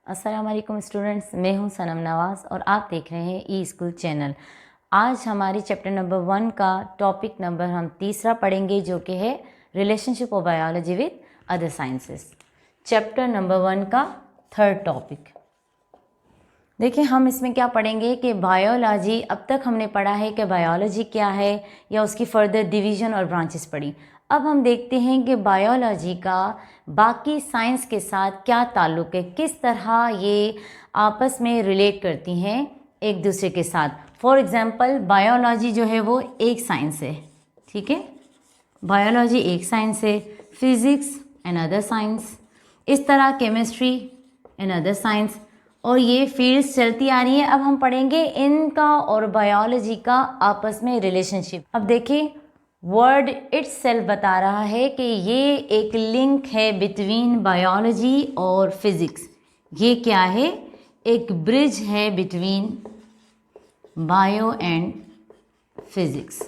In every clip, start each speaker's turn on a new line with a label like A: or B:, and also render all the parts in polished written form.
A: अस्सलाम वालेकुम स्टूडेंट्स, मैं हूं सनम नवाज़ और आप देख रहे हैं ई स्कूल चैनल। आज हमारी चैप्टर नंबर 1 का टॉपिक नंबर हम तीसरा पढ़ेंगे, जो कि है relationship of biology with other sciences. Chapter number 1 का थर्ड टॉपिक। देखिए, हम इसमें क्या पढ़ेंगे कि बायोलॉजी, अब तक हमने पढ़ा है कि बायोलॉजी क्या है या उसकी फर्दर डिवीज़न और ब्रांचेस पढ़ी। अब हम देखते हैं कि बायोलॉजी का बाकी साइंस के साथ क्या ताल्लुक़ है, किस तरह ये आपस में रिलेट करती हैं एक दूसरे के साथ। फॉर एग्ज़ाम्पल, बायोलॉजी जो है वो एक साइंस है, ठीक है। बायोलॉजी एक साइंस है, फिज़िक्स एंड अदर साइंस, इस तरह केमिस्ट्री एंड अदर साइंस, और ये फील्ड्स चलती आ रही हैं। अब हम पढ़ेंगे इनका और बायोलॉजी का आपस में रिलेशनशिप। अब देखिए, वर्ड इट्सेल्फ बता रहा है कि ये एक लिंक है बिटवीन बायोलॉजी और फिज़िक्स। ये क्या है? एक ब्रिज है बिटवीन बायो एंड फिज़िक्स।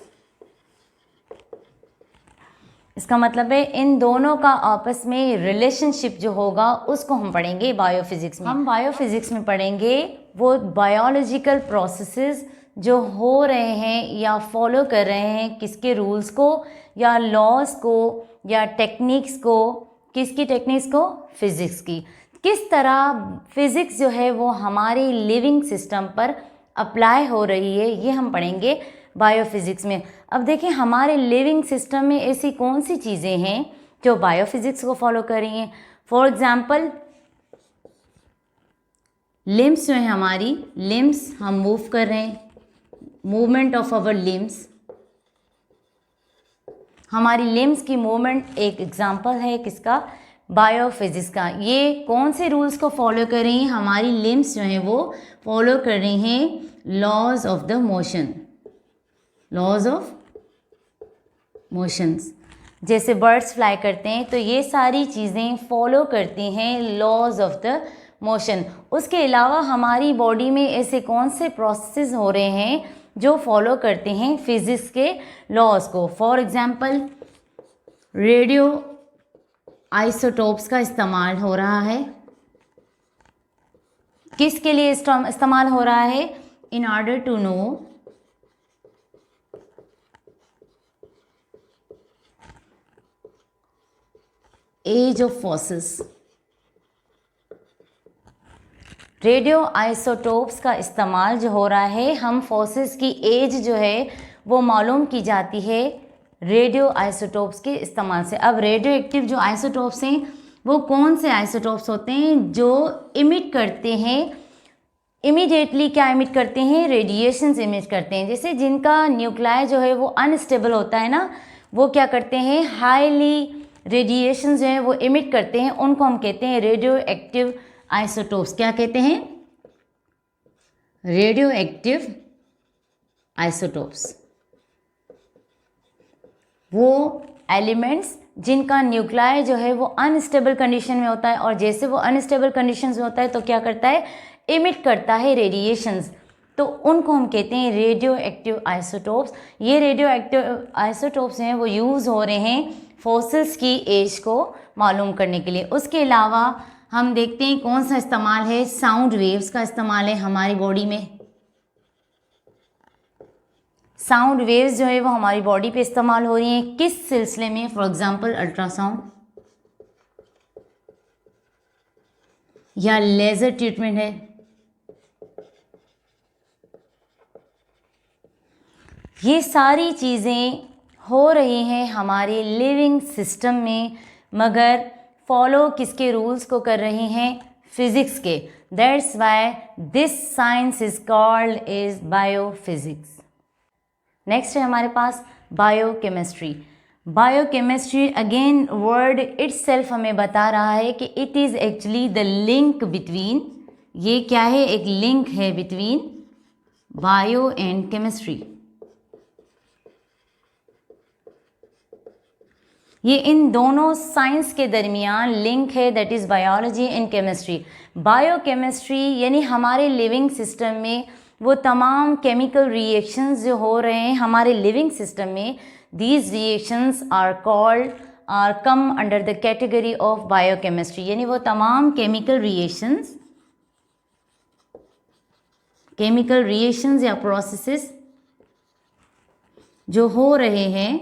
A: इसका मतलब है इन दोनों का आपस में रिलेशनशिप जो होगा उसको हम पढ़ेंगे बायोफिज़िक्स में। हम बायोफिज़िक्स में पढ़ेंगे वो बायोलॉजिकल प्रोसेसेस जो हो रहे हैं या फॉलो कर रहे हैं किसके रूल्स को या लॉज को या टेक्निक्स को। किसकी टेक्निक्स को? फिज़िक्स की। किस तरह फिज़िक्स जो है वो हमारे लिविंग सिस्टम पर अप्लाई हो रही है, ये हम पढ़ेंगे बायोफिज़िक्स में। अब देखिए, हमारे लिविंग सिस्टम में ऐसी कौन सी चीज़ें हैं जो बायोफिज़िक्स को फॉलो कर रही हैं। फॉर एग्ज़ाम्पल, लिम्स जो है हमारी, लिम्स हम मूव कर रहे हैं, मूवमेंट ऑफ आवर लिम्स, हमारी लिम्स की मूवमेंट एक एग्जाम्पल है किसका? बायोफिज़िक्स का। ये कौन से रूल्स को फॉलो कर रही हैं? हमारी लिम्स जो हैं वो फॉलो कर रही हैं laws of the motion, laws of motions. जैसे बर्ड्स फ्लाई करते हैं तो ये सारी चीज़ें फॉलो करती हैं लॉज ऑफ द मोशन। उसके अलावा हमारी बॉडी में ऐसे कौन से प्रोसेसेस हो रहे हैं जो फॉलो करते हैं फिज़िक्स के लॉज को। फॉर एग्ज़ाम्पल, रेडियो आइसोटोप्स का इस्तेमाल हो रहा है। किसके लिए इस्तेमाल हो रहा है? In order to know age of fossils. Radio isotopes का इस्तेमाल जो हो रहा है, हम फॉसिल्स की एज जो है वो मालूम की जाती है रेडियो आइसोटोप्स के इस्तेमाल से। अब रेडियो एक्टिव जो आइसोटोप्स हैं वो कौन से आइसोटोप्स होते हैं? जो इमिट करते हैं, इमीडिएटली क्या इमिट करते हैं? रेडिएशंस इमिट करते हैं। जैसे जिनका न्यूक्लियाई जो है वो अनस्टेबल होता है ना, वो क्या करते हैं? हाईली रेडिएशन जो है वो इमिट करते हैं, उनको हम कहते हैं रेडियो एक्टिव आइसोटोप्स। क्या कहते हैं? Radio active isotopes. वो एलिमेंट्स जिनका न्यूक्लियाई जो है वो अनस्टेबल कंडीशन में होता है, और जैसे वो अनस्टेबल कंडीशन में होता है तो क्या करता है? इमिट करता है रेडिएशंस, तो उनको हम कहते हैं रेडियो एक्टिव आइसोटोप्स। ये रेडियो एक्टिव आइसोटोप्स हैं वो यूज़ हो रहे हैं फॉसिल्स की एज को मालूम करने के लिए। उसके अलावा हम देखते हैं कौन सा इस्तेमाल है? साउंड वेव्स का इस्तेमाल है हमारी बॉडी में। साउंड वेव्स जो है वो हमारी बॉडी पे इस्तेमाल हो रही हैं। किस सिलसिले में? फॉर एग्जांपल, अल्ट्रासाउंड या लेज़र ट्रीटमेंट है। ये सारी चीज़ें हो रही हैं हमारे लिविंग सिस्टम में, मगर फॉलो किसके रूल्स को कर रही हैं? फिज़िक्स के। That's why this science is called is biophysics. Next है हमारे पास biochemistry. Biochemistry, again word itself हमें बता रहा है कि it is actually the link between, ये क्या है? एक लिंक है बिटवीन बायो एंड केमिस्ट्री। ये इन दोनों साइंस के दरमियान लिंक है, that is biology and chemistry. Biochemistry यानी हमारे लिविंग सिस्टम में वो तमाम केमिकल रिएक्शंस जो हो रहे हैं हमारे लिविंग सिस्टम में, these reactions are called are come under the category of biochemistry. यानी वो तमाम केमिकल रिएक्शंस केमिकल रिएक्शंस या प्रोसेसेस जो हो रहे हैं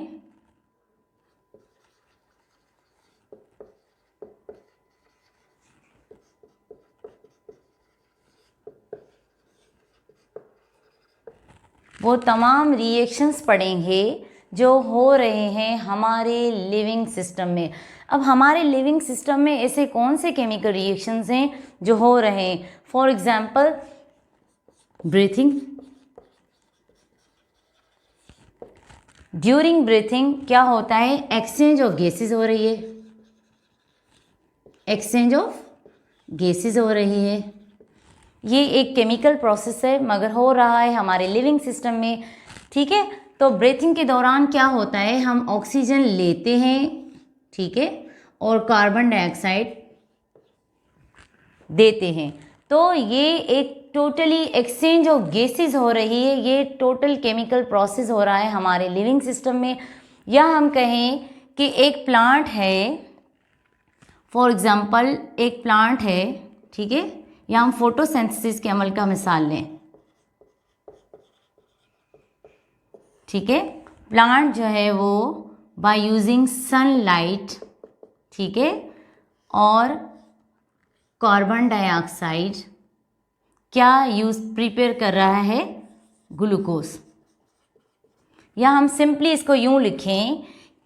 A: वो तमाम रिएक्शंस पढ़ेंगे जो हो रहे हैं हमारे लिविंग सिस्टम में। अब हमारे लिविंग सिस्टम में ऐसे कौन से केमिकल रिएक्शंस हैं जो हो रहे हैं? For example breathing. During breathing क्या होता है? एक्सचेंज ऑफ गैसेस हो रही है, एक्सचेंज ऑफ गैसेस हो रही है। ये एक केमिकल प्रोसेस है मगर हो रहा है हमारे लिविंग सिस्टम में, ठीक है। तो ब्रीथिंग के दौरान क्या होता है, हम ऑक्सीजन लेते हैं, ठीक है, और कार्बन डाइऑक्साइड देते हैं। तो ये एक टोटली एक्सचेंज ऑफ गैसेस हो रही है, ये टोटल केमिकल प्रोसेस हो रहा है हमारे लिविंग सिस्टम में। या हम कहें कि एक प्लांट है, फॉर एग्जांपल एक प्लांट है, ठीक है, या हम फोटोसिंथेसिस के अमल का मिसाल लें, ठीक है। प्लांट जो है वो बाय यूजिंग सनलाइट, ठीक है, और कार्बन डाइऑक्साइड क्या प्रिपेयर कर रहा है? ग्लूकोज। या हम सिंपली इसको यूं लिखें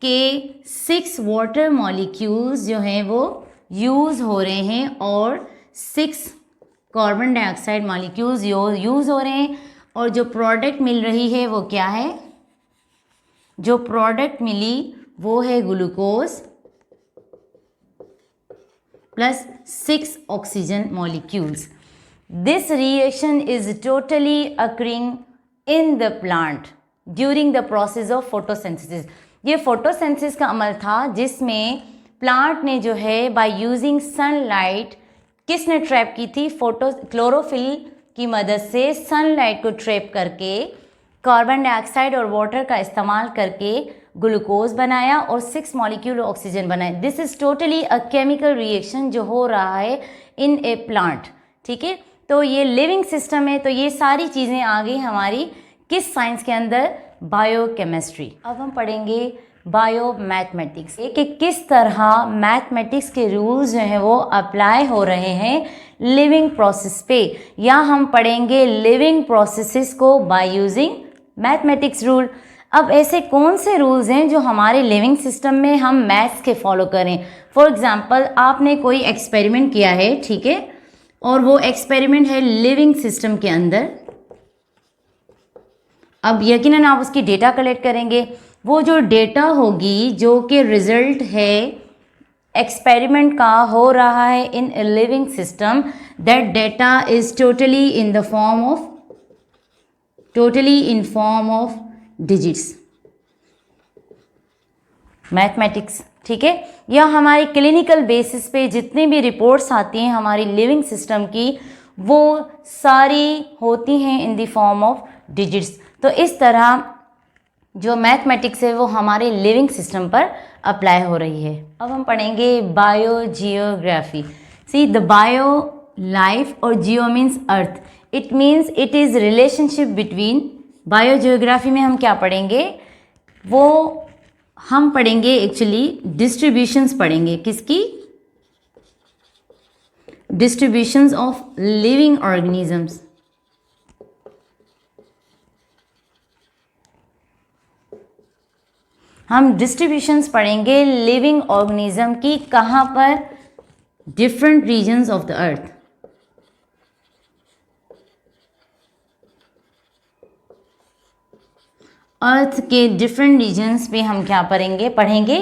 A: कि 6 वाटर मॉलिक्यूल्स जो हैं वो यूज़ हो रहे हैं और 6 कार्बन डाइऑक्साइड मॉलिक्यूल्स यूज़ हो रहे हैं, और जो प्रोडक्ट मिल रही है वो क्या है? जो प्रोडक्ट मिली वो है glucose plus 6 oxygen molecules. This reaction is totally occurring in the plant during the process of photosynthesis. ये फोटोसिंथेसिस का अमल था जिसमें प्लांट ने जो है बाय यूजिंग सनलाइट, किसने ट्रैप की थी? क्लोरोफिल की मदद से सनलाइट को ट्रैप करके कार्बन डाइऑक्साइड और वाटर का इस्तेमाल करके ग्लूकोज बनाया और 6 मॉलिक्यूल ऑक्सीजन बनाए। This is totally a chemical reaction जो हो रहा है इन ए प्लांट, ठीक है। तो ये लिविंग सिस्टम है। तो ये सारी चीज़ें आ गई हमारी किस साइंस के अंदर? बायोकेमिस्ट्री। अब हम पढ़ेंगे बायो मैथमेटिक्स, कि किस तरह मैथमेटिक्स के रूल्स जो हैं वो अप्लाई हो रहे हैं लिविंग प्रोसेस पे, या हम पढ़ेंगे लिविंग प्रोसेसेस को बाय यूजिंग मैथमेटिक्स रूल। अब ऐसे कौन से रूल्स हैं जो हमारे लिविंग सिस्टम में हम मैथ्स के फॉलो करें? फॉर एग्जांपल आपने कोई एक्सपेरिमेंट किया है, ठीक है, और वो एक्सपेरिमेंट है लिविंग सिस्टम के अंदर। अब यकीनन आप उसकी डेटा कलेक्ट करेंगे। वो जो डेटा होगी जो कि रिजल्ट है एक्सपेरिमेंट का हो रहा है in a living system, that data is totally in form of digits, mathematics, ठीक है। या हमारी क्लिनिकल बेसिस पे जितनी भी रिपोर्ट्स आती हैं हमारी लिविंग सिस्टम की, वो सारी होती हैं in the form of digits. तो इस तरह जो मैथमेटिक्स है वो हमारे लिविंग सिस्टम पर अप्लाई हो रही है। अब हम पढ़ेंगे biogeography. See the bio life और geo means earth, it means it is relationship between. Biogeography में हम क्या पढ़ेंगे? वो हम पढ़ेंगे एक्चुअली डिस्ट्रीब्यूशंस पढ़ेंगे। किसकी? Distributions of living organisms. हम डिस्ट्रीब्यूशंस पढ़ेंगे लिविंग ऑर्गेनिज्म की, कहाँ पर? Different regions of the earth. Earth के डिफरेंट रीजन्स पे हम क्या पढ़ेंगे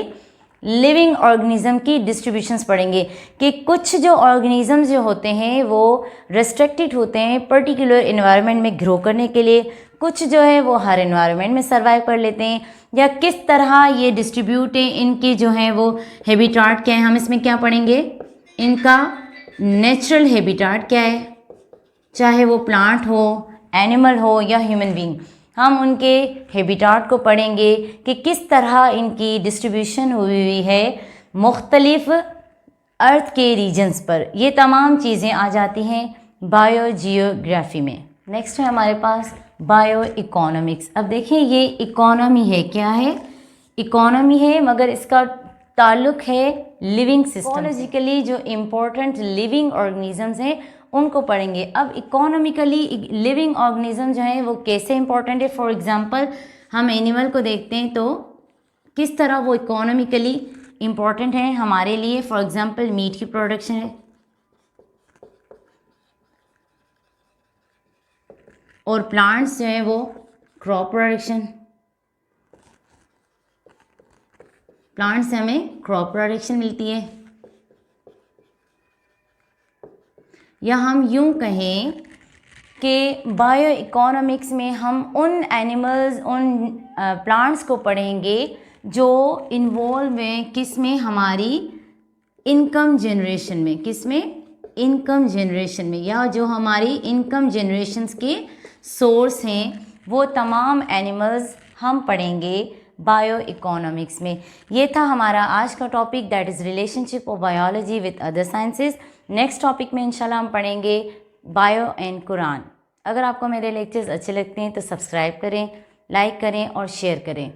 A: लिविंग ऑर्गेनिज्म की डिस्ट्रीब्यूशंस पढ़ेंगे कि कुछ जो ऑर्गेनिजम्स जो होते हैं वो रेस्ट्रिक्टेड होते हैं पर्टिकुलर इन्वायरमेंट में ग्रो करने के लिए, कुछ जो है वो हर इन्वायरमेंट में सर्वाइव कर लेते हैं, या किस तरह ये डिस्ट्रीब्यूट है, इनके जो है वो हैबिटाट क्या है। हम इसमें क्या पढ़ेंगे? इनका नेचुरल हैबिटाट क्या है, चाहे वो प्लांट हो, एनिमल हो या ह्यूमन बीइंग। हम उनके हैबिटाट को पढ़ेंगे कि किस तरह इनकी डिस्ट्रीब्यूशन हुई है मुख्तलिफ अर्थ के रीजन्स पर। ये तमाम चीज़ें आ जाती हैं बायोजियोग्राफी में। नेक्स्ट है हमारे पास बायो इकोनॉमिक्स। अब देखिए ये इकोनॉमी है, क्या है, इकोनॉमी है, मगर इसका ताल्लुक है लिविंग सिस्टम, इकोलॉजिकली जो इम्पोर्टेंट लिविंग ऑर्गेनिजम्स हैं उनको पढ़ेंगे। अब इकोनॉमिकली लिविंग ऑर्गेनिज्म जो है वो कैसे इंपॉर्टेंट है, फॉर एग्जांपल हम एनिमल को देखते हैं तो किस तरह वो इकोनॉमिकली इम्पॉर्टेंट है हमारे लिए। फॉर एग्जांपल मीट की प्रोडक्शन है, और प्लांट्स जो है वो क्रॉप प्रोडक्शन, प्लांट्स से हमें क्रॉप प्रोडक्शन मिलती है। या हम यूं कहें कि बायो इकोनॉमिक्स में हम उन एनिमल्स, उन प्लांट्स को पढ़ेंगे जो इन्वॉल्व हैं किस में, हमारी इनकम जनरेशन में, किस में, इनकम जनरेशन में, या जो हमारी इनकम जनरेशन्स के सोर्स हैं वो तमाम एनिमल्स हम पढ़ेंगे बायो इकोनॉमिक्स में। ये था हमारा आज का topic, that is relationship of biology with other sciences. Next topic में इंशाल्लाह हम पढ़ेंगे बायो एंड कुरान। अगर आपको मेरे लेक्चर्स अच्छे लगते हैं तो सब्सक्राइब करें, लाइक करें और शेयर करें।